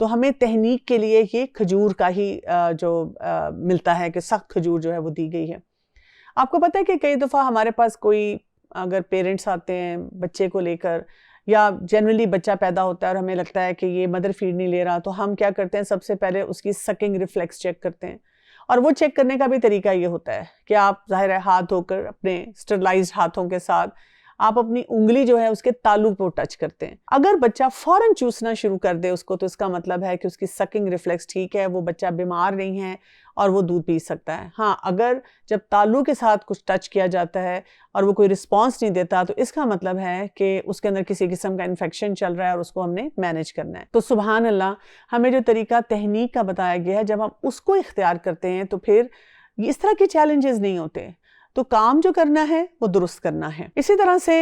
تو ہمیں تہنیک کے لیے یہ کھجور کا ہی جو ملتا ہے کہ سخت کھجور جو ہے وہ دی گئی ہے۔ آپ کو پتہ ہے کہ کئی دفعہ ہمارے پاس کوئی اگر پیرنٹس آتے ہیں بچے کو لے کر، یا جنرلی بچہ پیدا ہوتا ہے اور ہمیں لگتا ہے کہ یہ مدر فیڈ نہیں لے رہا، تو ہم کیا کرتے ہیں، سب سے پہلے اس کی سکنگ ریفلیکس چیک کرتے ہیں۔ اور وہ چیک کرنے کا بھی طریقہ یہ ہوتا ہے کہ آپ ظاہر ہے ہاتھ دھو کر اپنے اسٹرلائزڈ ہاتھوں کے ساتھ آپ اپنی انگلی جو ہے اس کے تالو پہ ٹچ کرتے ہیں۔ اگر بچہ فوراً چوسنا شروع کر دے اس کو، تو اس کا مطلب ہے کہ اس کی سکنگ ریفلیکس ٹھیک ہے، وہ بچہ بیمار نہیں ہے اور وہ دودھ پی سکتا ہے۔ ہاں، اگر جب تالو کے ساتھ کچھ ٹچ کیا جاتا ہے اور وہ کوئی رسپانس نہیں دیتا، تو اس کا مطلب ہے کہ اس کے اندر کسی قسم کا انفیکشن چل رہا ہے اور اس کو ہم نے مینیج کرنا ہے۔ تو سبحان اللہ، ہمیں جو طریقہ تہنیک کا بتایا گیا ہے، جب ہم اس کو اختیار کرتے ہیں تو پھر اس طرح کے چیلنجز نہیں ہوتے۔ تو کام جو کرنا ہے وہ درست کرنا ہے۔ اسی طرح سے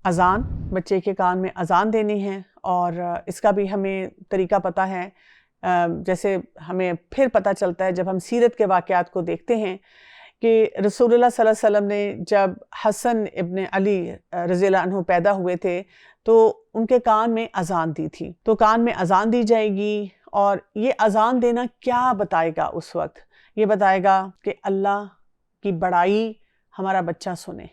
اذان، بچے کے کان میں اذان دینی ہے، اور اس کا بھی ہمیں طریقہ پتہ ہے۔ جیسے ہمیں پھر پتہ چلتا ہے جب ہم سیرت کے واقعات کو دیکھتے ہیں کہ رسول اللہ صلی اللہ علیہ وسلم نے جب حسن ابن علی رضی اللہ عنہ پیدا ہوئے تھے تو ان کے کان میں اذان دی تھی۔ تو کان میں اذان دی جائے گی، اور یہ اذان دینا کیا بتائے گا اس وقت؟ یہ بتائے گا کہ اللہ کی بڑائی ہمارا بچہ سنے۔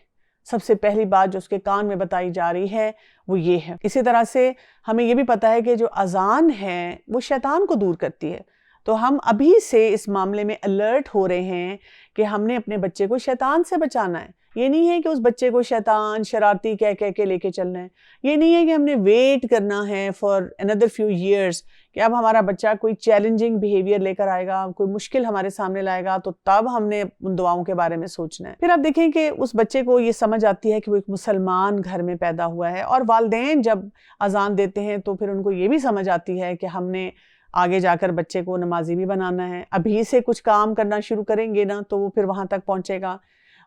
سب سے پہلی بات جو اس کے کان میں بتائی جا رہی ہے وہ یہ ہے۔ اسی طرح سے ہمیں یہ بھی پتہ ہے کہ جو اذان ہے وہ شیطان کو دور کرتی ہے۔ تو ہم ابھی سے اس معاملے میں الرٹ ہو رہے ہیں کہ ہم نے اپنے بچے کو شیطان سے بچانا ہے۔ یہ نہیں ہے کہ اس بچے کو شیطان شرارتی کہہ کے لے کے چلنا ہے۔ یہ نہیں ہے کہ ہم نے ویٹ کرنا ہے فار another few years کہ اب ہمارا بچہ کوئی چیلنجنگ بیہیویئر لے کر آئے گا، کوئی مشکل ہمارے سامنے لائے گا تو تب ہم نے ان دعاؤں کے بارے میں سوچنا ہے۔ پھر آپ دیکھیں کہ اس بچے کو یہ سمجھ آتی ہے کہ وہ ایک مسلمان گھر میں پیدا ہوا ہے، اور والدین جب اذان دیتے ہیں تو پھر ان کو یہ بھی سمجھ آتی ہے کہ ہم نے آگے جا کر بچے کو نمازی بھی بنانا ہے۔ ابھی سے کچھ کام کرنا شروع کریں گے نا تو وہ پھر وہاں تک پہنچے گا۔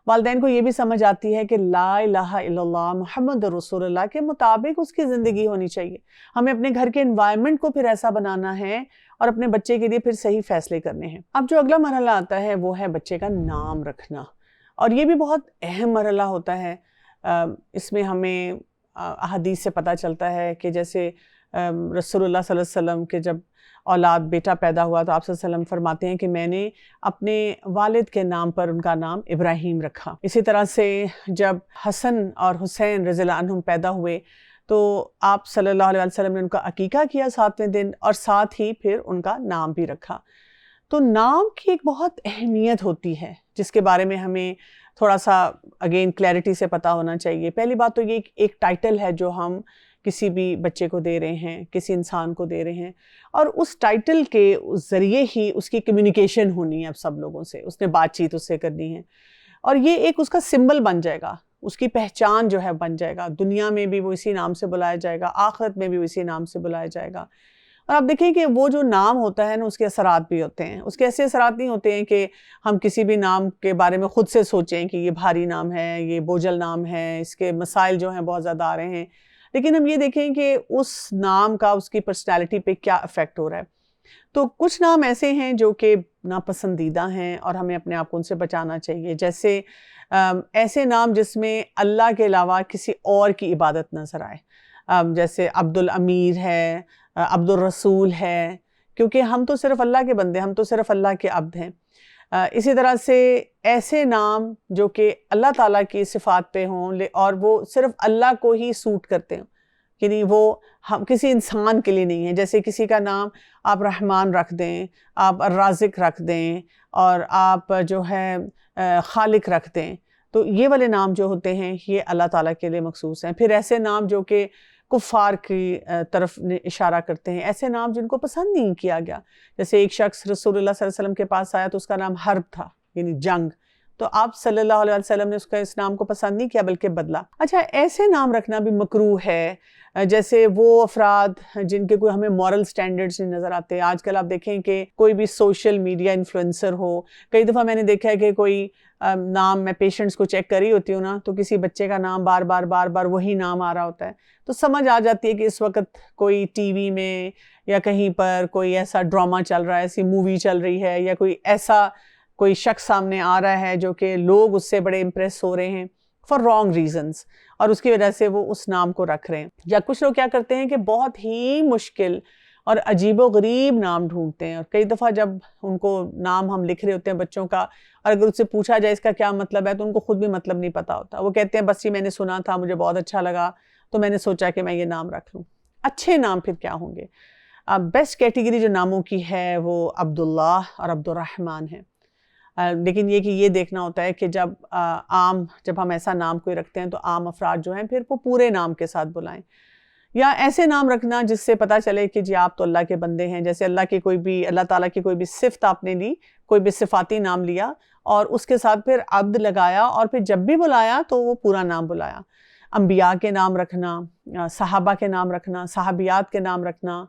والدین کو یہ بھی سمجھ آتی ہے کہ لا الہ الا اللہ محمد رسول اللہ کے مطابق اس کی زندگی ہونی چاہیے۔ ہمیں اپنے گھر کے انوائرمنٹ کو پھر ایسا بنانا ہے اور اپنے بچے کے لیے پھر صحیح فیصلے کرنے ہیں۔ اب جو اگلا مرحلہ آتا ہے وہ ہے بچے کا نام رکھنا، اور یہ بھی بہت اہم مرحلہ ہوتا ہے۔ اس میں ہمیں احادیث سے پتہ چلتا ہے کہ جیسے رسول اللہ صلی اللہ علیہ وسلم کے جب اولاد بیٹا پیدا ہوا تو آپ صلی اللہ علیہ وسلم فرماتے ہیں کہ میں نے اپنے والد کے نام پر ان کا نام ابراہیم رکھا۔ اسی طرح سے جب حسن اور حسین رضی اللہ عنہم پیدا ہوئے تو آپ صلی اللہ علیہ وسلم نے ان کا عقیقہ کیا 7ویں دن، اور ساتھ ہی پھر ان کا نام بھی رکھا۔ تو نام کی ایک بہت اہمیت ہوتی ہے جس کے بارے میں ہمیں تھوڑا سا اگین کلیئرٹی سے پتہ ہونا چاہیے۔ پہلی بات تو یہ ایک ٹائٹل ہے جو ہم کسی بھی بچے کو دے رہے ہیں، کسی انسان کو دے رہے ہیں، اور اس ٹائٹل کے ذریعے ہی اس کی کمیونیکیشن ہونی ہے اب سب لوگوں سے، اس نے بات چیت اس سے کرنی ہے، اور یہ ایک اس کا سمبل بن جائے گا، اس کی پہچان جو ہے بن جائے گا۔ دنیا میں بھی وہ اسی نام سے بلایا جائے گا، آخرت میں بھی وہ اسی نام سے بلایا جائے گا۔ اور آپ دیکھیں کہ وہ جو نام ہوتا ہے نا اس کے اثرات بھی ہوتے ہیں۔ اس کے ایسے اثرات نہیں ہوتے ہیں کہ ہم کسی بھی نام کے بارے میں خود سے سوچیں کہ یہ بھاری نام ہے، یہ بوجھل نام ہے، اس کے مسائل جو ہیں بہت زیادہ آ رہے ہیں، لیکن ہم یہ دیکھیں کہ اس نام کا اس کی پرسنالٹی پہ کیا افیکٹ ہو رہا ہے۔ تو کچھ نام ایسے ہیں جو کہ ناپسندیدہ ہیں اور ہمیں اپنے آپ کو ان سے بچانا چاہیے، جیسے ایسے نام جس میں اللہ کے علاوہ کسی اور کی عبادت نظر آئے، جیسے عبد الامیر ہے، عبد الرسول ہے، کیونکہ ہم تو صرف اللہ کے بندے، ہم تو صرف اللہ کے عبد ہیں۔ اسی طرح سے ایسے نام جو کہ اللہ تعالیٰ کی صفات پہ ہوں اور وہ صرف اللہ کو ہی سوٹ کرتے ہوں، یعنی وہ ہم کسی انسان کے لیے نہیں ہے۔ جیسے کسی کا نام آپ رحمان رکھ دیں، آپ الرازق رکھ دیں، اور آپ جو ہے خالق رکھ دیں، تو یہ والے نام جو ہوتے ہیں یہ اللہ تعالیٰ کے لیے مخصوص ہیں۔ پھر ایسے نام جو کہ کفار کی طرف اشارہ کرتے ہیں، ایسے نام جن کو پسند نہیں کیا گیا، جیسے ایک شخص رسول اللہ صلی اللہ علیہ وسلم کے پاس آیا تو اس کا نام حرب تھا، یعنی جنگ، تو آپ صلی اللہ علیہ وسلم نے اس نام کو پسند نہیں کیا بلکہ بدلا۔ اچھا، ایسے نام رکھنا بھی مکروہ ہے، جیسے وہ افراد جن کے کوئی ہمیں مورل سٹینڈرڈز نہیں نظر آتے۔ آج کل آپ دیکھیں کہ کوئی بھی سوشل میڈیا انفلوئنسر ہو، کئی دفعہ میں نے دیکھا ہے کہ کوئی نام، میں پیشنٹس کو چیک کر رہی ہوتی ہوں نا، تو کسی بچے کا نام بار بار وہی نام آ رہا ہوتا ہے، تو سمجھ آ جاتی ہے کہ اس وقت کوئی ٹی وی میں یا کہیں پر کوئی ایسا ڈرامہ چل رہا ہے، ایسی مووی چل رہی ہے، یا کوئی شخص سامنے آ رہا ہے جو کہ لوگ اس سے بڑے امپریس ہو رہے ہیں فار رانگ ریزنز، اور اس کی وجہ سے وہ اس نام کو رکھ رہے ہیں۔ یا کچھ لوگ کیا کرتے ہیں کہ بہت ہی مشکل اور عجیب و غریب نام ڈھونڈتے ہیں. اور کئی دفعہ جب ان کو نام ہم لکھ رہے ہوتے ہیں بچوں کا اور اگر اس سے پوچھا جائے اس کا کیا مطلب ہے تو ان کو خود بھی مطلب نہیں پتا ہوتا. وہ کہتے ہیں بس یہ میں نے سنا تھا, مجھے بہت اچھا لگا تو میں نے سوچا کہ میں یہ نام رکھ لوں. اچھے نام پھر کیا ہوں گے؟ بیسٹ کیٹیگری جو ناموں کی ہے وہ عبداللہ اور عبد الرحمن ہے. لیکن یہ کہ یہ دیکھنا ہوتا ہے کہ جب ہم ایسا نام کوئی رکھتے ہیں تو عام افراد جو ہیں پھر وہ پورے نام کے ساتھ بلائیں, یا ایسے نام رکھنا جس سے پتہ چلے کہ جی آپ تو اللہ کے بندے ہیں. جیسے اللہ تعالیٰ کی کوئی بھی صفت آپ نے لی, کوئی بھی صفاتی نام لیا اور اس کے ساتھ پھر عبد لگایا اور پھر جب بھی بلایا تو وہ پورا نام بلایا. انبیاء کے نام رکھنا, صحابہ کے نام رکھنا, صحابیات کے نام رکھنا,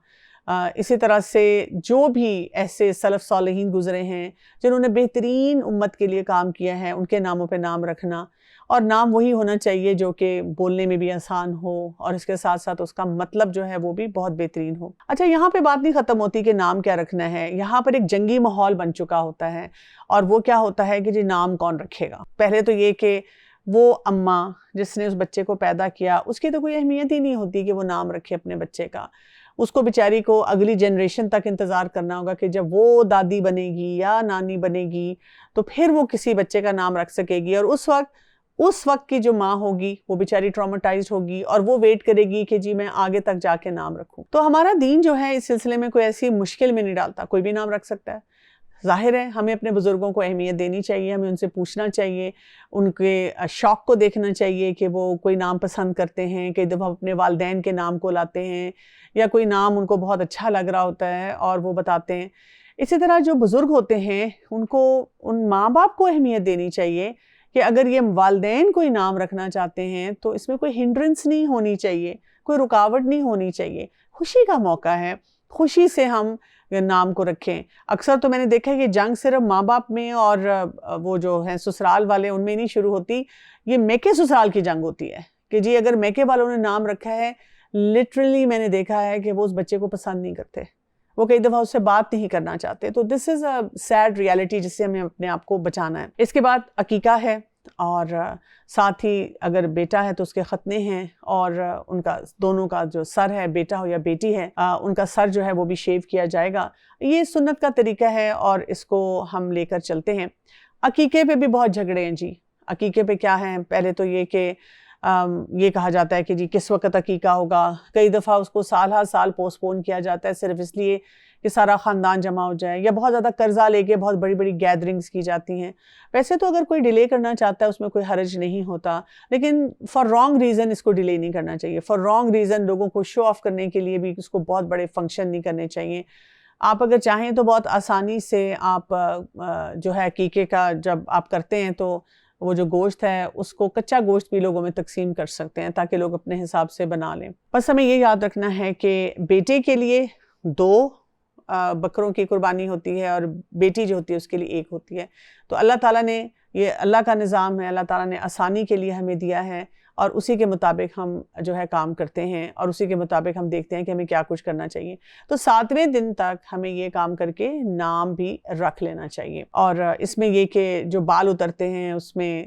اسی طرح سے جو بھی ایسے سلف صالحین گزرے ہیں جنہوں نے بہترین امت کے لیے کام کیا ہے ان کے ناموں پہ نام رکھنا. اور نام وہی ہونا چاہیے جو کہ بولنے میں بھی آسان ہو اور اس کے ساتھ ساتھ اس کا مطلب جو ہے وہ بھی بہت بہترین ہو. اچھا, یہاں پہ بات نہیں ختم ہوتی کہ نام کیا رکھنا ہے. یہاں پر ایک جنگی ماحول بن چکا ہوتا ہے, اور وہ کیا ہوتا ہے کہ جی نام کون رکھے گا. پہلے تو یہ کہ وہ اماں جس نے اس بچے کو پیدا کیا اس کی تو کوئی اہمیت ہی نہیں ہوتی کہ وہ نام رکھے اپنے بچے کا. اس کو بیچاری کو اگلی جنریشن تک انتظار کرنا ہوگا کہ جب وہ دادی بنے گی یا نانی بنے گی تو پھر وہ کسی بچے کا نام رکھ سکے گی. اور اس وقت کی جو ماں ہوگی وہ بیچاری ٹرامیٹائزڈ ہوگی اور وہ ویٹ کرے گی کہ جی میں آگے تک جا کے نام رکھوں. تو ہمارا دین جو ہے اس سلسلے میں کوئی ایسی مشکل میں نہیں ڈالتا, کوئی بھی نام رکھ سکتا ہے. ظاہر ہے ہمیں اپنے بزرگوں کو اہمیت دینی چاہیے, ہمیں ان سے پوچھنا چاہیے, ان کے شوق کو دیکھنا چاہیے کہ وہ کوئی نام پسند کرتے ہیں. کئی دفعہ اپنے والدین کے نام کو لاتے ہیں یا کوئی نام ان کو بہت اچھا لگ رہا ہوتا ہے اور وہ بتاتے ہیں. اسی طرح جو بزرگ ہوتے ہیں ان کو ان ماں باپ کو اہمیت دینی چاہیے کہ اگر یہ والدین کوئی نام رکھنا چاہتے ہیں تو اس میں کوئی ہنڈرنس نہیں ہونی چاہیے, کوئی رکاوٹ نہیں ہونی چاہیے. خوشی کا موقع ہے, خوشی سے ہم نام کو رکھیں. اکثر تو میں نے دیکھا ہے کہ جنگ صرف ماں باپ میں اور وہ جو ہیں سسرال والے ان میں نہیں شروع ہوتی, یہ میکے سسرال کی جنگ ہوتی ہے کہ جی اگر میکے والوں نے نام رکھا ہے لٹرلی میں نے دیکھا ہے کہ وہ اس بچے کو پسند نہیں کرتے, وہ کئی دفعہ اس سے بات نہیں کرنا چاہتے. تو دس از اے سیڈ ریالٹی جس سے ہمیں اپنے آپ کو بچانا ہے. اس کے بعد عقیقہ ہے اور ساتھ ہی اگر بیٹا ہے تو اس کے ختنے ہیں اور ان کا دونوں کا جو سر ہے, بیٹا ہو یا بیٹی ہے, ان کا سر جو ہے وہ بھی شیو کیا جائے گا. یہ سنت کا طریقہ ہے اور اس کو ہم لے کر چلتے ہیں. عقیقے پہ بھی بہت جھگڑے ہیں جی. عقیقے پہ کیا ہے, پہلے تو یہ کہ یہ کہا جاتا ہے کہ جی کس وقت عقیقہ ہوگا. کئی دفعہ اس کو سال ہر سال پوسٹ پون کیا جاتا ہے صرف اس لیے کہ سارا خاندان جمع ہو جائے, یا بہت زیادہ قرضہ لے کے بہت بڑی بڑی گیدرنگز کی جاتی ہیں. ویسے تو اگر کوئی ڈیلے کرنا چاہتا ہے اس میں کوئی حرج نہیں ہوتا, لیکن فار رانگ ریزن اس کو ڈیلے نہیں کرنا چاہیے. فار رانگ ریزن لوگوں کو شو آف کرنے کے لیے بھی اس کو بہت بڑے فنکشن نہیں کرنے چاہیے. آپ اگر چاہیں تو بہت آسانی سے آپ جو ہے عقیقے کا جب آپ کرتے ہیں تو وہ جو گوشت ہے اس کو کچا گوشت بھی لوگوں میں تقسیم کر سکتے ہیں تاکہ لوگ اپنے حساب سے بنا لیں. بس ہمیں یہ یاد رکھنا ہے کہ بیٹے کے لیے 2 بکروں کی قربانی ہوتی ہے اور بیٹی جو ہوتی ہے اس کے لیے 1 ہوتی ہے. تو اللہ تعالیٰ نے, یہ اللہ کا نظام ہے, اللہ تعالیٰ نے آسانی کے لیے ہمیں دیا ہے اور اسی کے مطابق ہم جو ہے کام کرتے ہیں اور اسی کے مطابق ہم دیکھتے ہیں کہ ہمیں کیا کچھ کرنا چاہیے. تو 7ویں دن تک ہمیں یہ کام کر کے نام بھی رکھ لینا چاہیے. اور اس میں یہ کہ جو بال اترتے ہیں اس میں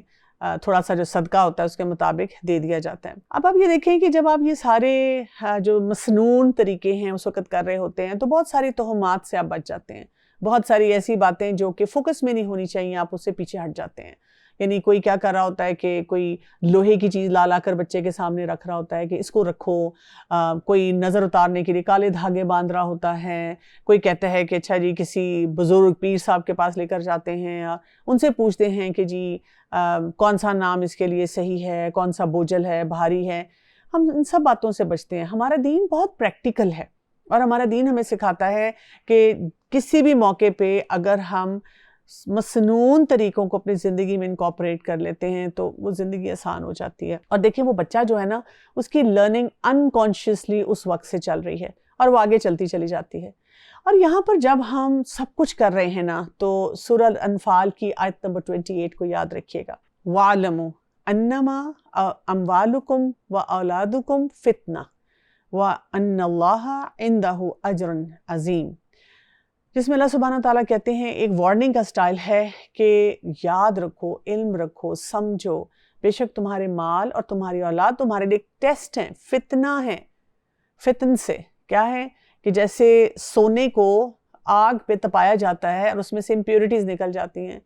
تھوڑا سا جو صدقہ ہوتا ہے اس کے مطابق دے دیا جاتا ہے. اب آپ یہ دیکھیں کہ جب آپ یہ سارے جو مسنون طریقے ہیں اس وقت کر رہے ہوتے ہیں تو بہت ساری توہمات سے آپ بچ جاتے ہیں. بہت ساری ایسی باتیں جو کہ فوکس میں نہیں ہونی چاہیے آپ اس سے پیچھے ہٹ جاتے ہیں. یعنی کوئی کیا کر رہا ہوتا ہے کہ کوئی لوہے کی چیز لا کر بچے کے سامنے رکھ رہا ہوتا ہے کہ اس کو رکھو, کوئی نظر اتارنے کے لیے کالے دھاگے باندھ رہا ہوتا ہے, کوئی کہتا ہے کہ اچھا جی کسی بزرگ پیر صاحب کے پاس لے کر جاتے ہیں, ان سے پوچھتے ہیں کہ جی کون سا نام اس کے لیے صحیح ہے, کون سا بوجھل ہے, بھاری ہے. ہم ان سب باتوں سے بچتے ہیں. ہمارا دین بہت پریکٹیکل ہے اور ہمارا دین ہمیں سکھاتا ہے کہ کسی بھی موقع پہ اگر ہم مسنون طریقوں کو اپنی زندگی میں انکارپوریٹ کر لیتے ہیں تو وہ زندگی آسان ہو جاتی ہے. اور دیکھیں وہ بچہ جو ہے نا اس کی لرننگ انکانشیسلی اس وقت سے چل رہی ہے اور وہ آگے چلتی چلی جاتی ہے. اور یہاں پر جب ہم سب کچھ کر رہے ہیں نا تو سورہ الانفال کی آیت نمبر 28 کو یاد رکھیے گا. وَاعْلَمُوا أَنَّمَا أَمْوَالُكُمْ وَأَوْلَادُكُمْ فِتْنَةٌ وَأَنَّ اللَّهَ عِنْدَهُ أَجْرٌ عَظِيمٌ. جس میں اللہ سبحانہ تعالیٰ کہتے ہیں ایک وارننگ کا سٹائل ہے کہ یاد رکھو, علم رکھو, سمجھو, بے شک تمہارے مال اور تمہاری اولاد تمہارے لیے ٹیسٹ ہیں, فتنہ ہیں. فتن سے کیا ہے کہ جیسے سونے کو آگ پہ تپایا جاتا ہے اور اس میں سے امپیورٹیز نکل جاتی ہیں،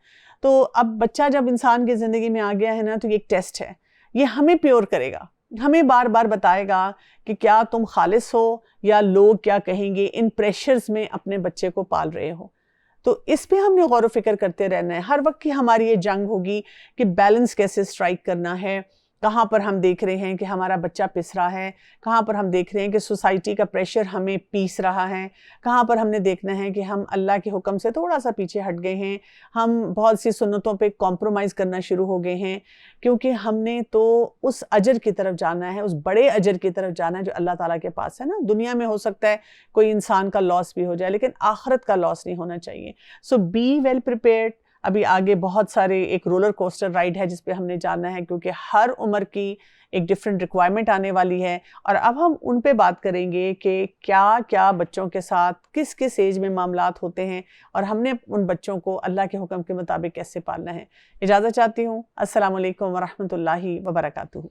تو اب بچہ جب انسان کی زندگی میں آ گیا ہے نا، تو یہ ایک ٹیسٹ ہے، یہ ہمیں پیور کرے گا، ہمیں بار بار بتائے گا کہ کیا تم خالص ہو یا لوگ کیا کہیں گے، ان پریشرز میں اپنے بچے کو پال رہے ہو۔ تو اس پہ ہم نے غور و فکر کرتے رہنا ہے، ہر وقت کی ہماری یہ جنگ ہوگی کہ بیلنس کیسے اسٹرائک کرنا ہے، کہاں پر ہم دیکھ رہے ہیں کہ ہمارا بچہ پس رہا ہے، کہاں پر ہم دیکھ رہے ہیں کہ سوسائٹی کا پریشر ہمیں پیس رہا ہے، کہاں پر ہم نے دیکھنا ہے کہ ہم اللہ کے حکم سے تھوڑا سا پیچھے ہٹ گئے ہیں، ہم بہت سی سنتوں پہ کمپرومائز کرنا شروع ہو گئے ہیں، کیونکہ ہم نے تو اس اجر کی طرف جانا ہے، اس بڑے اجر کی طرف جانا ہے جو اللہ تعالیٰ کے پاس ہے نا۔ دنیا میں ہو سکتا ہے کوئی انسان کا لاس بھی ہو جائے، لیکن آخرت کا لاس نہیں ہونا چاہیے۔ سو بی ویل پریپیئرڈ۔ ابھی آگے بہت سارے ایک رولر کوسٹر رائڈ ہے جس پہ ہم نے جانا ہے، کیونکہ ہر عمر کی ایک ڈیفرنٹ ریکوائرمنٹ آنے والی ہے، اور اب ہم ان پہ بات کریں گے کہ کیا کیا بچوں کے ساتھ کس کس ایج میں معاملات ہوتے ہیں، اور ہم نے ان بچوں کو اللہ کے حکم کے مطابق کیسے پالنا ہے۔ اجازت چاہتی ہوں۔ السلام علیکم ورحمۃ اللہ وبرکاتہ۔